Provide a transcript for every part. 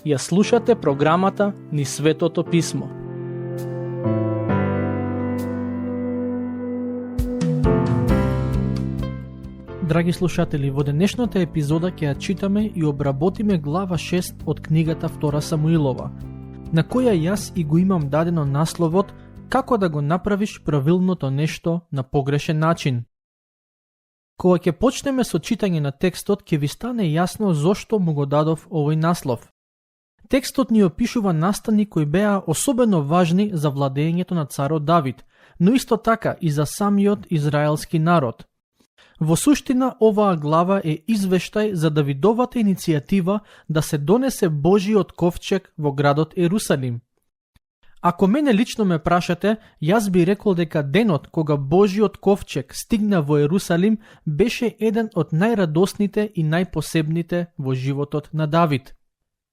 Ја слушате програмата Низ Светото Писмо. Драги слушатели, во денешната епизода ќе ја читаме и обработиме глава 6 од книгата 2 Самуилова, на која јас и го имам дадено насловот "Како да го направиш правилното нешто на погрешен начин". Кога ќе почнеме со читање на текстот, ќе ви стане јасно зошто му го дадов овој наслов. Текстот ни опишува настани кои беа особено важни за владењето на царот Давид, но исто така и за самиот израелски народ. Во суштина, оваа глава е извештај за Давидовата иницијатива да се донесе Божиот ковчег во градот Ерусалим. Ако мене лично ме прашате, јас би рекол дека денот кога Божиот ковчег стигна во Ерусалим беше еден од најрадосните и најпосебните во животот на Давид.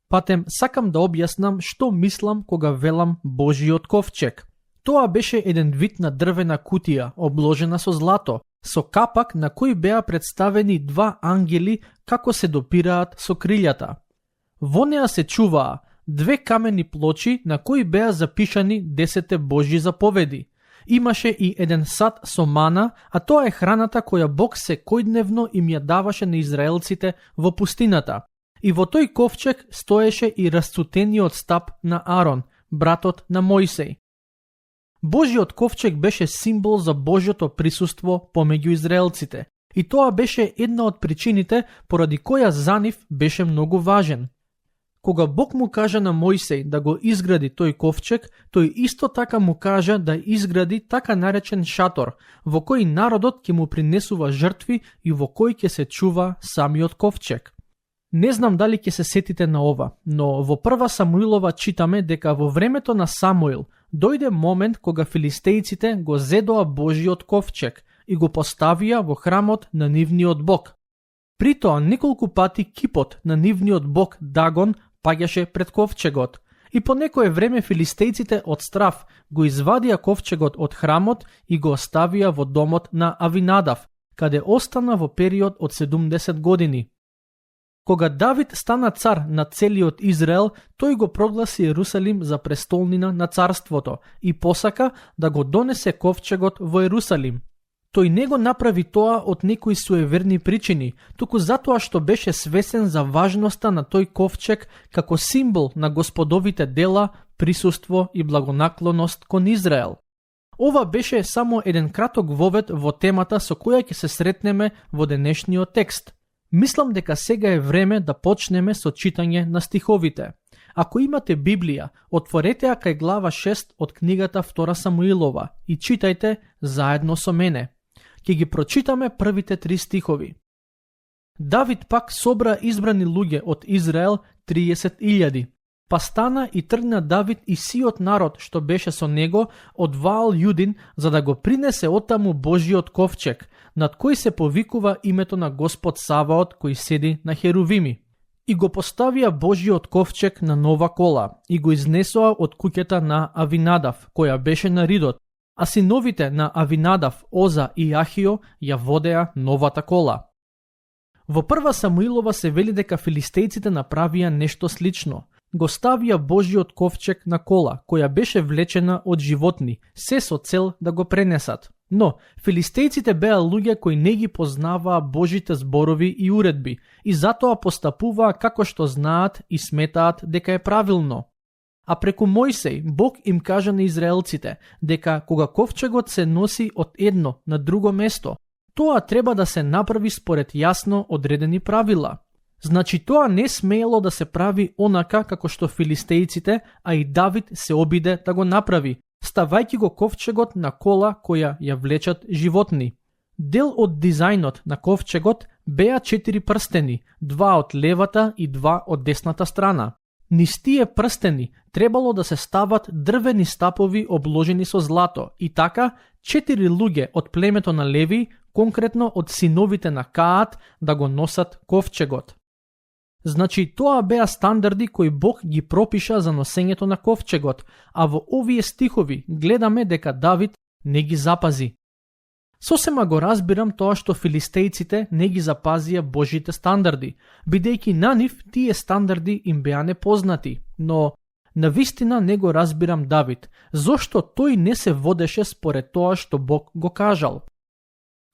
Патем, сакам да објаснам што мислам кога велам Божиот ковчег. Тоа беше еден вид на дрвена кутија, обложена со злато, со капак на кој беа представени два ангели како се допираат со крилјата. Во неа се чуваа две камени плочи на кои беа запишани 10 Божји заповеди. Имаше и еден сад со мана, а тоа е храната која Бог секојдневно им ја даваше на израелците во пустината. И во тој ковчег стоеше и расцутениот стап на Арон, братот на Мојсеј. Божиот ковчег беше символ за Божјото присуство помеѓу израелците, и тоа беше една од причините поради која за нив беше многу важен. Кога Бог му кажа на Мојсеј да го изгради тој ковчег, тој исто така му кажа да изгради така наречен шатор, во кој народот ќе му принесува жртви и во кој ќе се чува самиот ковчег. Не знам дали ќе се сетите на ова, но во 1 Самуилова читаме дека во времето на Самуил дојде момент кога филистејците го зедоа Божиот ковчег и го поставија во храмот на нивниот бог. При тоа неколку пати кипот на нивниот бог Дагон паѓаше пред ковчегот и по некое време филистејците од страв го извадија ковчегот од храмот и го оставија во домот на Авинадав, каде остана во период од 70 години. Кога Давид стана цар на целиот Израел, тој го прогласи Ерусалим за престолнина на царството и посака да го донесе ковчегот во Ерусалим. Тој не го направи тоа од некои суеверни причини, туку затоа што беше свесен за важноста на тој ковчег како символ на господовите дела, присуство и благонаклоност кон Израел. Ова беше само еден краток вовед во темата со која ќе се сретнеме во денешниот текст. Мислам дека сега е време да почнеме со читање на стиховите. Ако имате Библија, отворете ја кај глава 6 од книгата 2 Самуилова и читајте заедно со мене. Ќе ги прочитаме првите 3 стихови. Давид пак собра избрани луѓе од Израел 30.000. Па стана и тргна Давид и сиот народ што беше со него од Ваал Јудин за да го принесе оттаму Божиот ковчег, над кој се повикува името на Господ Саваот кој седи на херувими. И го поставија Божиот ковчег на нова кола и го изнесоа од куќата на Авинадав, која беше на ридот, а синовите на Авинадав, Оза и Ахио ја водеа новата кола. Во 1 Самуилова се вели дека филистејците направија нешто слично. Го ставија Божиот ковчег на кола, која беше влечена од животни, се со цел да го пренесат. Но, филистејците беа луѓе кои не ги познаваа Божите зборови и уредби и затоа постапуваа како што знаат и сметаат дека е правилно. А преку Мојсеј, Бог им кажа на израелците дека кога ковчегот се носи од едно на друго место, тоа треба да се направи според јасно одредени правила. Значи тоа не смеело да се прави онака како што филистејците, а и Давид се обиде да го направи, ставајќи го ковчегот на кола која ја влечат животни. Дел од дизајнот на ковчегот беа 4 прстени, 2 од левата и 2 од десната страна. Низ тие прстени требало да се стават дрвени стапови обложени со злато и така 4 луѓе од племето на Леви, конкретно од синовите на Каат, да го носат ковчегот. Значи тоа беа стандарди кои Бог ги пропиша за носењето на ковчегот, а во овие стихови гледаме дека Давид не ги запази. Сосема го разбирам тоа што филистејците не ги запазија Божите стандарди, бидејќи на нив тие стандарди им беа непознати, но навистина не го разбирам Давид, зошто тој не се водеше според тоа што Бог го кажал.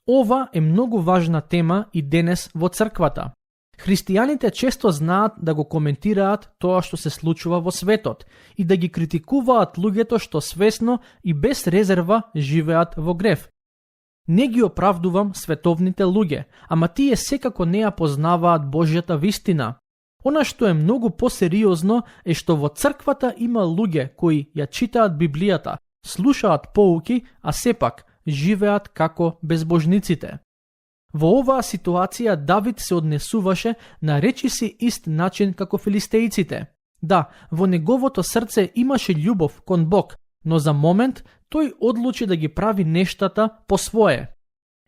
Ова е многу важна тема и денес во црквата. Христијаните често знаат да го коментираат тоа што се случува во светот и да ги критикуваат луѓето што свесно и без резерва живеат во грев. Не ги оправдувам световните луѓе, ама тие секако не ја познаваат Божјата вистина. Она што е многу посериозно е што во црквата има луѓе кои ја читаат Библијата, слушаат поуки, а сепак живеат како безбожниците. Во оваа ситуација Давид се однесуваше на речиси ист начин како филистејците. Да, во неговото срце имаше љубов кон Бог, но за момент тој одлучи да ги прави нештата по свое.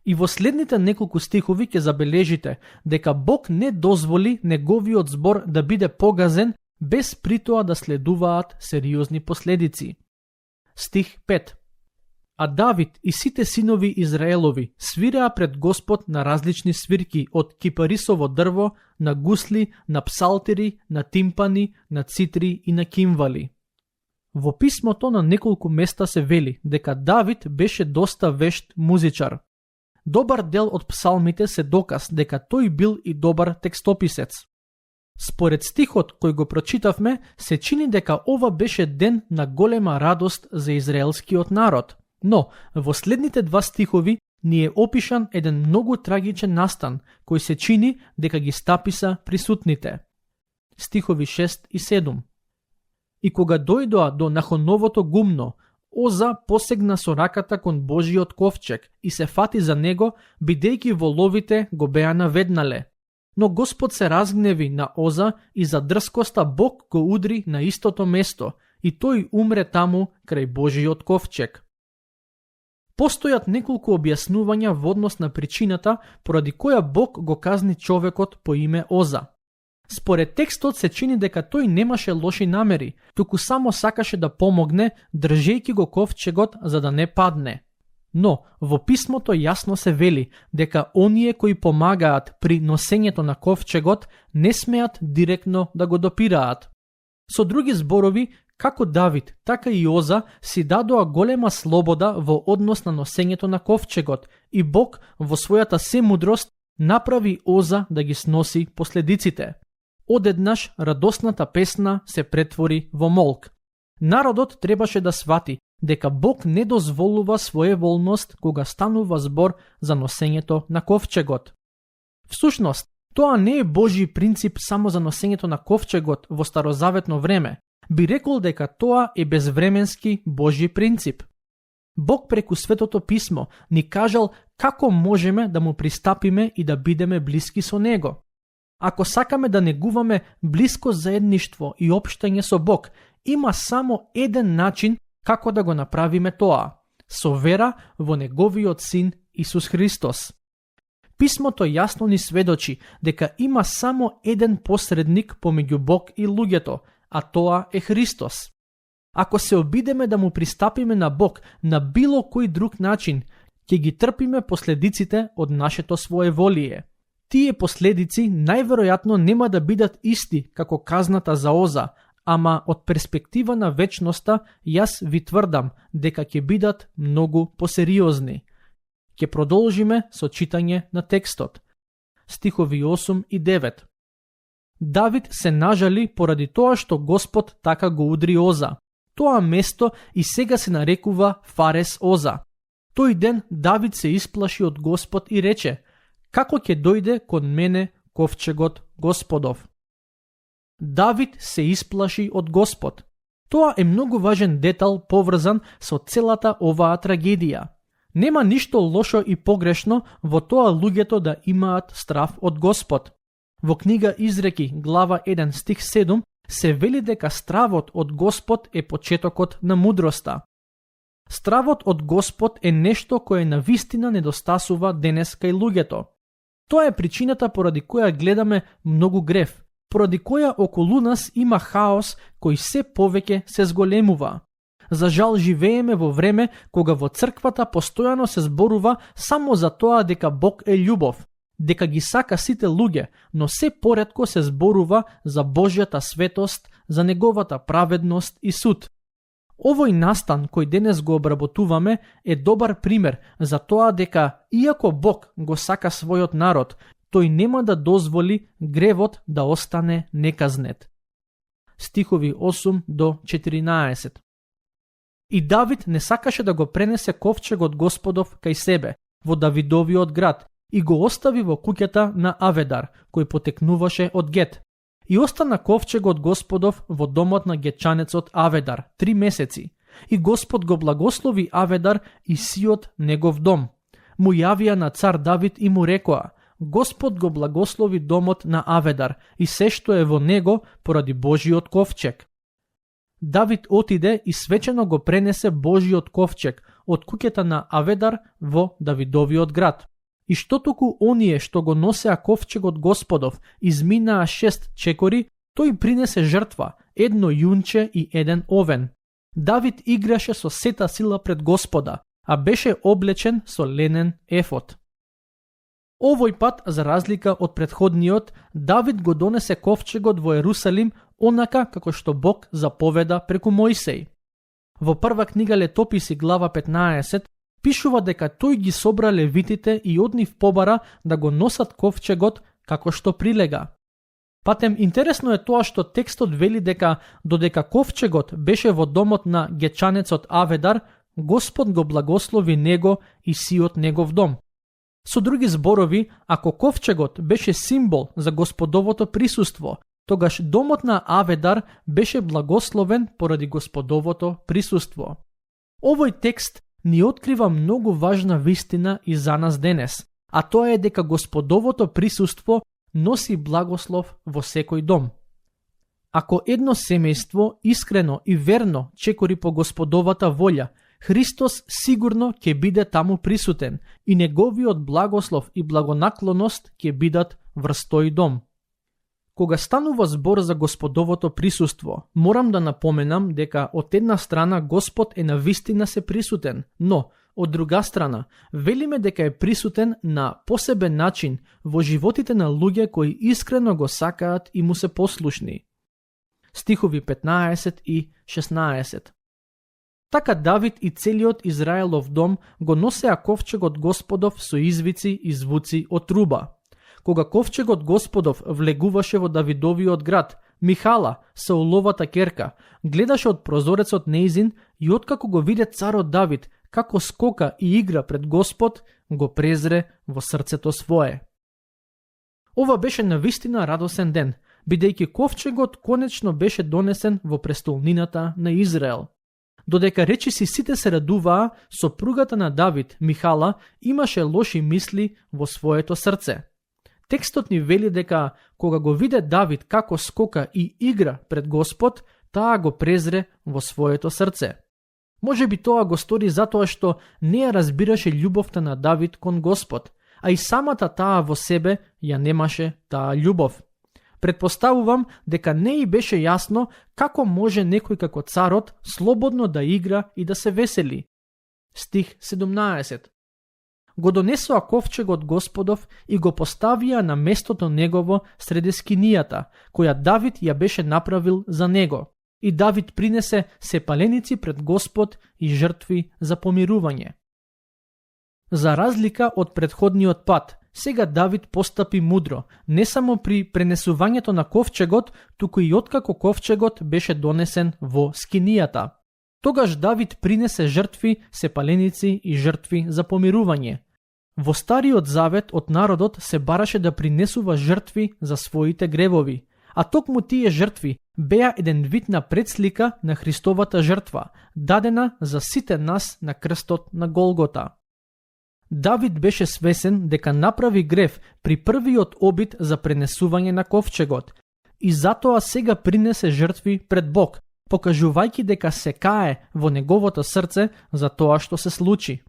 И во следните неколку стихови ќе забележите дека Бог не дозволи неговиот збор да биде погазен без притоа да следуваат сериозни последици. Стих 5. А Давид и сите синови Израелови свиреа пред Господ на различни свирки од кипарисово дрво, на гусли, на псалтири, на тимпани, на цитри и на кимвали. Во писмото на неколку места се вели дека Давид беше доста вешт музичар. Добар дел од псалмите се доказ дека тој бил и добар текстописец. Според стихот кој го прочитавме, се чини дека ова беше ден на голема радост за израелскиот народ. Но, во следните два стихови ни е опишан еден многу трагичен настан, кој се чини дека ги стаписа присутните. Стихови 6 и 7. И кога дојдоа до Нахоновото гумно, Оза посегна со раката кон Божиот ковчег и се фати за него, бидејќи воловите го беа наведнале. Но Господ се разгневи на Оза и за дрскоста Бог го удри на истото место и тој умре таму крај Божиот ковчег. Постојат неколку објаснувања во однос на причината поради која Бог го казни човекот по име Оза. Според текстот се чини дека тој немаше лоши намери, туку само сакаше да помогне, држејќи го ковчегот за да не падне. Но во писмото јасно се вели дека оние кои помагаат при носењето на ковчегот не смеат директно да го допираат. Со други зборови, како Давид, така и Оза си дадоа голема слобода во однос на носењето на ковчегот и Бог во својата семудрост направи Оза да ги сноси последиците. Одеднаш радосната песна се претвори во молк. Народот требаше да свати дека Бог не дозволува своеволност кога станува збор за носењето на ковчегот. Всушност, тоа не е Божји принцип само за носењето на ковчегот во старозаветно време. Би рекол дека тоа е безвременски Божји принцип. Бог преку Светото писмо ни кажал како можеме да му пристапиме и да бидеме блиски со Него. Ако сакаме да негуваме блиско заедништво и општање со Бог, има само еден начин како да го направиме тоа – со вера во Неговиот Син Исус Христос. Писмото јасно ни сведочи дека има само еден посредник помеѓу Бог и луѓето, а тоа е Христос. Ако се обидеме да му пристапиме на Бог на било кој друг начин, ќе ги трпиме последиците од нашето своеволие. Тие последици најверојатно нема да бидат исти како казната за Оза, ама од перспектива на вечноста јас ви тврдам дека ќе бидат многу посериозни. Ќе продолжиме со читање на текстот. Стихови 8 и 9. Давид се нажали поради тоа што Господ така го удри Оза. Тоа место и сега се нарекува Фарес Оза. Тој ден Давид се исплаши од Господ и рече: како ќе дојде кон мене ковчегот Господов? Давид се исплаши од Господ. Тоа е многу важен детал поврзан со целата оваа трагедија. Нема ништо лошо и погрешно во тоа луѓето да имаат страв од Господ. Во книга Изреки, глава 1, стих 7, се вели дека стравот од Господ е почетокот на мудроста. Стравот од Господ е нешто кое навистина недостасува денес кај луѓето. Тоа е причината поради која гледаме многу грев, поради која околу нас има хаос кој се повеќе се зголемува. За жал живееме во време кога во црквата постојано се зборува само за тоа дека Бог е љубов, дека ги сака сите луѓе, но се поретко се зборува за Божјата светост, за неговата праведност и суд. Овој настан кој денес го обработуваме е добар пример за тоа дека, иако Бог го сака својот народ, тој нема да дозволи гревот да остане неказнет. Стихови 8 до 14. И Давид не сакаше да го пренесе ковчегот Господов кај себе, во Давидовиот град, и го остави во куќата на Аведар, кој потекнуваше од Гет. И остана ковчегот Господов во домот на гетчанецот Аведар 3 месеци. И Господ го благослови Аведар и сиот негов дом. Му јавија на цар Давид и му рекоа: Господ го благослови домот на Аведар и се што е во него поради Божиот ковчег. Давид отиде и свечено го пренесе Божиот ковчег од куќата на Аведар во Давидовиот град. И што току оние што го носеа ковчегот Господов изминаа 6 чекори, тој принесе жртва, 1 јунче и 1 овен. Давид играше со сета сила пред Господа, а беше облечен со ленен ефод. Овој пат, за разлика од претходниот, Давид го донесе ковчегот во Ерусалим онака како што Бог заповеда преку Мојсеј. Во прва книга Летописи глава 15 пишува дека тој ги собра левитите и од нив побара да го носат ковчегот како што прилега. Патем интересно е тоа што текстот вели дека додека ковчегот беше во домот на гетчанецот Аведар, Господ го благослови него и сиот негов дом. Со други зборови, ако ковчегот беше символ за Господовото присуство, тогаш домот на Аведар беше благословен поради Господовото присуство. Овој текст ни открива многу важна вистина и за нас денес, а тоа е дека Господовото присуство носи благослов во секој дом. Ако едно семејство искрено и верно чекори по Господовата волја, Христос сигурно ќе биде таму присутен и неговиот благослов и благонаклоност ќе бидат врз тој дом. Кога станува збор за Господовото присуство, морам да напоменам дека од една страна Господ е навистина се присутен, но од друга страна велиме дека е присутен на посебен начин во животите на луѓе кои искрено го сакаат и му се послушни. Стихови 15 и 16. Така Давид и целиот Израелов дом го носеа ковчегот Господов со извици и звуци од труба. Кога ковчегот Господов влегуваше во Давидовиот град, Михала, Сауловата керка, гледаше од прозорецот неизин и откако го виде царот Давид како скока и игра пред Господ, го презре во срцето свое. Ова беше навистина радосен ден, бидејќи ковчегот конечно беше донесен во престолнината на Израел. Додека речиси сите се радуваа, сопругата на Давид, Михала, имаше лоши мисли во своето срце. Текстот ни вели дека кога го виде Давид како скока и игра пред Господ, таа го презре во своето срце. Може би тоа го стори затоа што не ја разбираше љубовта на Давид кон Господ, а и самата таа во себе ја немаше таа љубов. Предпоставувам дека не и беше јасно како може некој како царот слободно да игра и да се весели. Стих 17. Го донесоа ковчегот Господов и го поставија на местото негово среде скинијата, која Давид ја беше направил за него. И Давид принесе сепаленици пред Господ и жртви за помирување. За разлика од претходниот пат, сега Давид постапи мудро, не само при пренесувањето на ковчегот, туку и откако ковчегот беше донесен во скинијата. Тогаш Давид принесе жртви, сепаленици и жртви за помирување. Во Стариот Завет од народот се бараше да принесува жртви за своите гревови, а токму тие жртви беа еден вид на предслика на Христовата жртва, дадена за сите нас на крстот на Голгота. Давид беше свесен дека направи грев при првиот обид за пренесување на ковчегот и затоа сега принесе жртви пред Бог, покажувајќи дека се кае во неговото срце за тоа што се случи.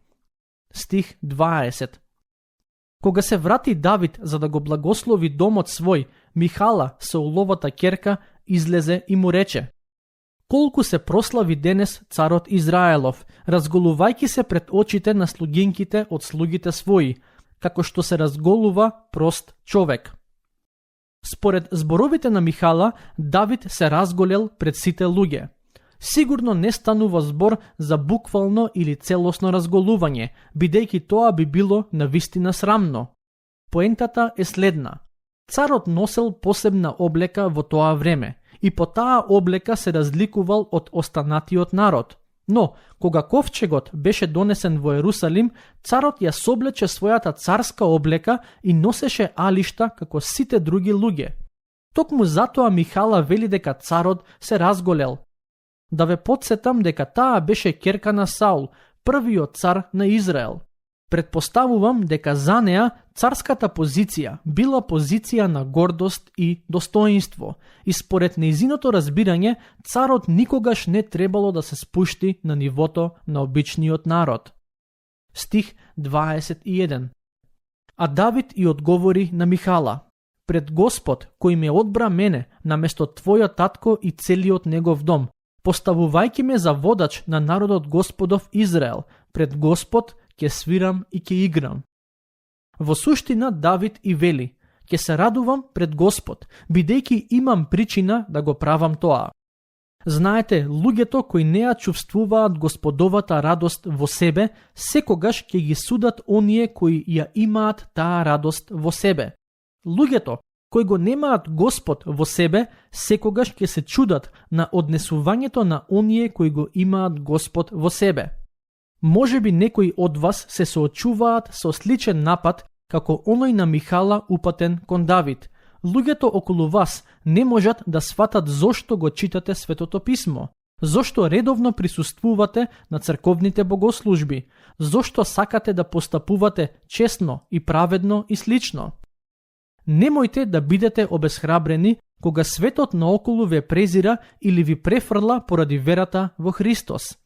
Стих 20. Кога се врати Давид за да го благослови домот свој, Михала, Сауловата керка, излезе и му рече: колку се прослави денес царот Израелов, разголувајќи се пред очите на слугинките од слугите своји, како што се разголува прост човек. Според зборовите на Михала, Давид се разголел пред сите луѓе. Сигурно не станува збор за буквално или целосно разголување, бидејќи тоа би било навистина срамно. Поентата е следна. Царот носел посебна облека во тоа време и по таа облека се разликувал од останатиот народ. Но, кога ковчегот беше донесен во Ерусалим, царот ја соблече својата царска облека и носеше алишта како сите други луѓе. Токму затоа Михала вели дека царот се разголел. Да ве потсетам дека таа беше ќерка на Саул, првиот цар на Израел. Предпоставувам дека за неа царската позиција била позиција на гордост и достоинство и според нејзиното разбирање царот никогаш не требало да се спушти на нивото на обичниот народ. Стих 21. А Давид и одговори на Михала: пред Господ кој ме одбра мене наместо твојот татко и целиот негов дом, поставувајќи ме за водач на народот Господов Израел, пред Господ ќе свирам и ќе играм. Во суштина Давид и вели: ќе се радувам пред Господ, бидејќи имам причина да го правам тоа. Знаете, луѓето кои не ја чувствуваат Господовата радост во себе, секогаш ќе ги судат оние кои ја имаат таа радост во себе. Луѓето кои го немаат Господ во себе, секогаш ќе се чудат на однесувањето на оние кои го имаат Господ во себе. Може би некои од вас се соочуваат со сличен напад како оној на Михала упатен кон Давид. Луѓето околу вас не можат да сватат зошто го читате Светото писмо, зошто редовно присуствувате на црковните богослужби, зошто сакате да постапувате честно и праведно и слично. Немојте да бидете обесхрабрени кога светот наоколу ве презира или ви префрла поради верата во Христос.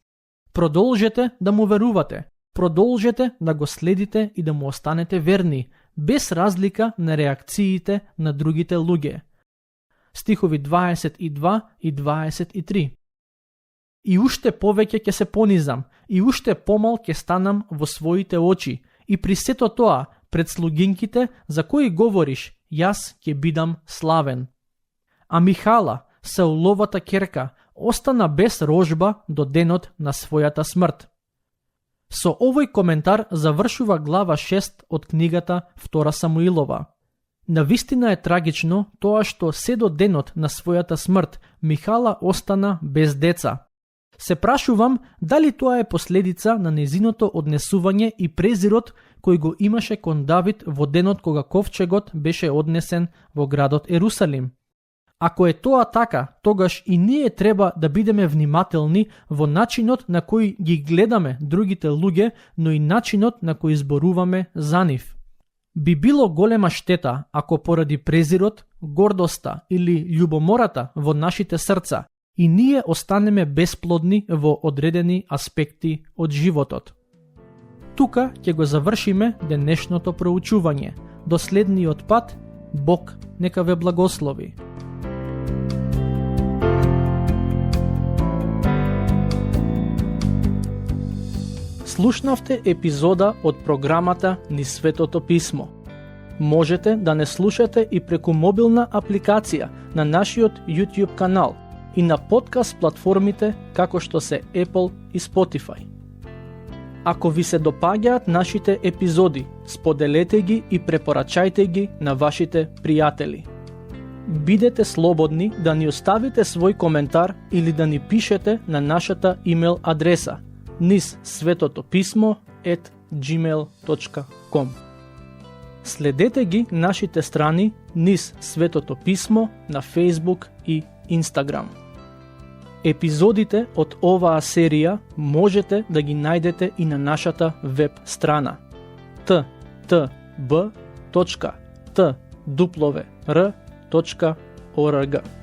Продолжете да му верувате, продолжете да го следите и да му останете верни, без разлика на реакциите на другите луѓе. Стихови 22 и 23. И уште повеќе ќе се понизам, и уште помал ќе станам во своите очи, и при сето тоа, пред слугинките, за кои говориш, јас ќе бидам славен. А Михала, Сауловата ќерка, остана без рожба до денот на својата смрт. Со овој коментар завршува глава 6 од книгата Втора Самуилова. Навистина е трагично тоа што се до денот на својата смрт Михала остана без деца. Се прашувам дали тоа е последица на незиното однесување и презирот кој го имаше кон Давид во денот кога ковчегот беше однесен во градот Ерусалим. Ако е тоа така, тогаш и ние треба да бидеме внимателни во начинот на кој ги гледаме другите луѓе, но и начинот на кој зборуваме за нив. Би било голема штета ако поради презирот, гордоста или љубомората во нашите срца и ние останеме бесплодни во одредени аспекти од животот. Тука ќе го завршиме денешното проучување. До следниот пат, Бог нека ве благослови. Слушнавте епизода од програмата Низ Светото писмо. Можете да не слушате и преку мобилна апликација на нашиот YouTube канал и на подкаст платформите како што се Apple и Spotify. Ако ви се допаѓаат нашите епизоди, споделете ги и препорачајте ги на вашите пријатели. Бидете слободни да ни оставите свој коментар или да ни пишете на нашата имейл адреса nizsvetotopismo@gmail.com. Следете ги нашите страни Низ Светото писмо на Facebook и Instagram. Епизодите од оваа серија можете да ги најдете и на нашата веб страна ttb.twr.org.